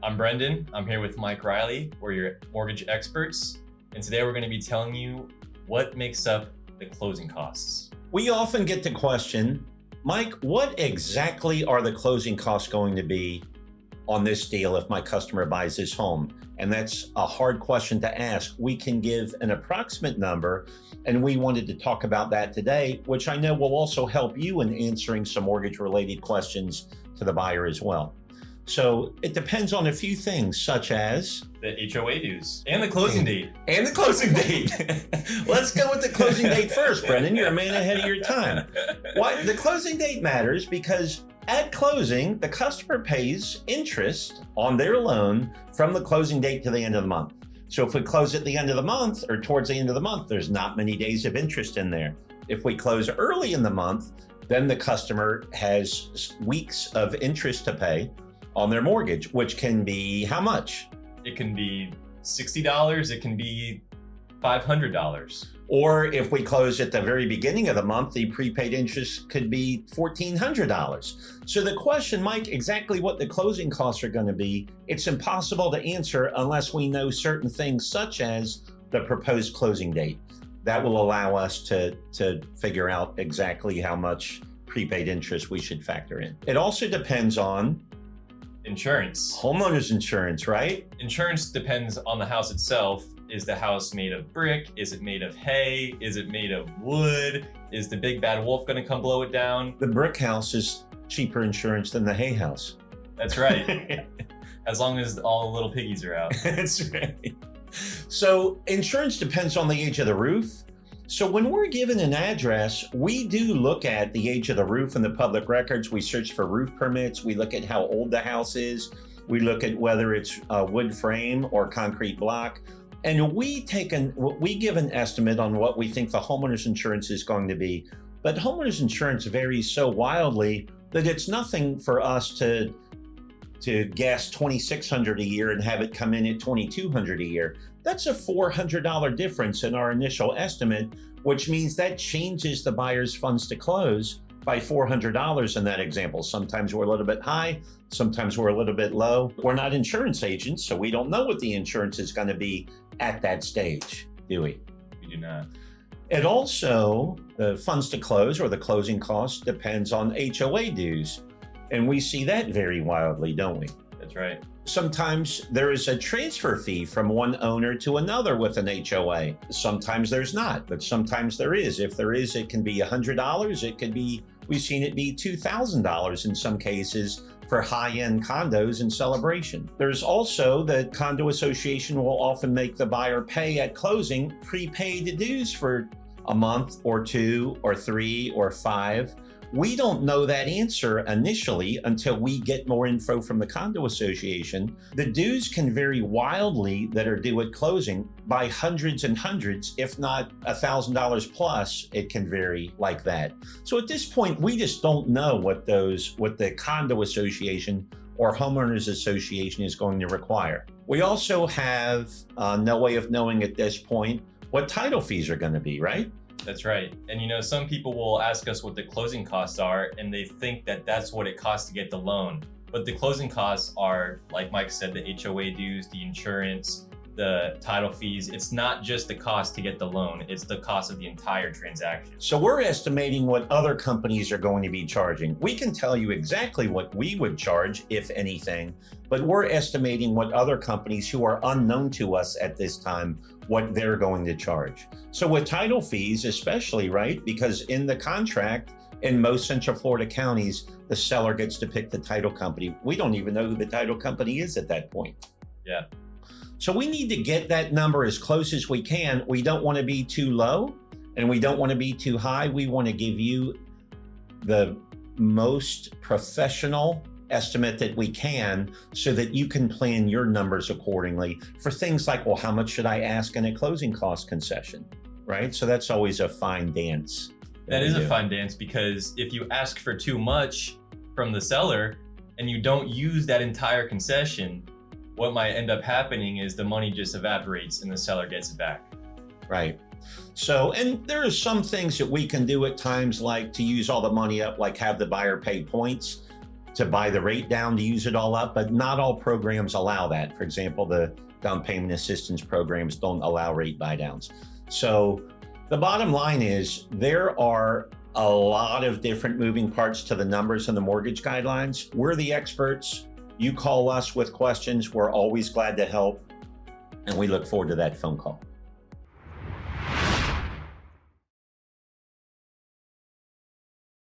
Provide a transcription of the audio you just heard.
I'm Brendan. I'm here with Mike Riley. We're your mortgage experts. And today we're going to be telling you what makes up the closing costs. We often get the question, Mike, what exactly are the closing costs going to be on this deal if my customer buys this home? And that's a hard question to ask. We can give an approximate number, and we wanted to talk about that today, which I know will also help you in answering some mortgage-related questions to the buyer as well. So it depends on a few things, such as the HOA dues and the closing date. And the closing date. Let's go with the closing date first, Brendan. You're a man ahead of your time. Why? The closing date matters because at closing, the customer pays interest on their loan from the closing date to the end of the month. So if we close at the end of the month or towards the end of the month, there's not many days of interest in there. If we close early in the month, then the customer has weeks of interest to pay on their mortgage, which can be how much? It can be $60, it can be $500. Or if we close at the very beginning of the month, the prepaid interest could be $1,400. So the question, Mike, exactly what the closing costs are going to be, it's impossible to answer unless we know certain things such as the proposed closing date. That will allow us to figure out exactly how much prepaid interest we should factor in. It also depends on insurance. Homeowner's insurance, right? Insurance depends on the house itself. Is the house made of brick? Is it made of hay? Is it made of wood? Is the big bad wolf going to come blow it down? The brick house is cheaper insurance than the hay house. That's right. As long as all the little piggies are out. That's right. So insurance depends on the age of the roof. So when we're given an address, we do look at the age of the roof in the public records. We search for roof permits. We look at how old the house is. We look at whether it's a wood frame or concrete block. And we give an estimate on what we think the homeowner's insurance is going to be. But homeowner's insurance varies so wildly that it's nothing for us to guess $2,600 a year and have it come in at $2,200 a year. That's a $400 difference in our initial estimate, which means that changes the buyer's funds to close by $400 in that example. Sometimes we're a little bit high, sometimes we're a little bit low. We're not insurance agents, so we don't know what the insurance is going to be at that stage, do we? We do not. It also, the funds to close or the closing cost depends on HOA dues. And we see that vary wildly, don't we? That's right. Sometimes there is a transfer fee from one owner to another with an HOA. Sometimes there's not, but sometimes there is. If there is, it can be $100. It could be, we've seen it be $2,000 in some cases for high-end condos in Celebration. There's also the condo association will often make the buyer pay at closing prepaid dues for a month or 2 or 3 or 5. We don't know that answer initially until we get more info from the condo association. The dues can vary wildly that are due at closing by hundreds and hundreds, if not $1,000 plus, it can vary like that. So at this point, we just don't know what the condo association or homeowners association is going to require. We also have no way of knowing at this point what title fees are going to be, right? That's right. And some people will ask us what the closing costs are, and they think that that's what it costs to get the loan. But the closing costs are, like Mike said, the HOA dues, the insurance, the title fees. It's not just the cost to get the loan, it's the cost of the entire transaction. So we're estimating what other companies are going to be charging. We can tell you exactly what we would charge, if anything, but we're estimating what other companies who are unknown to us at this time, what they're going to charge. So with title fees especially, right? Because in the contract, in most Central Florida counties, the seller gets to pick the title company. We don't even know who the title company is at that point. Yeah. So we need to get that number as close as we can. We don't want to be too low and we don't want to be too high. We want to give you the most professional estimate that we can so that you can plan your numbers accordingly for things like, well, how much should I ask in a closing cost concession, right? So that's always a fine dance. That is a fine dance, because if you ask for too much from the seller and you don't use that entire concession, what might end up happening is the money just evaporates and the seller gets it back. Right. So, and there are some things that we can do at times, like to use all the money up, like have the buyer pay points. to buy the rate down to use it all up, but not all programs allow that. For example, the down payment assistance programs don't allow rate buy downs. So the bottom line is there are a lot of different moving parts to the numbers and the mortgage guidelines. We're the experts. You call us with questions. We're always glad to help. And we look forward to that phone call.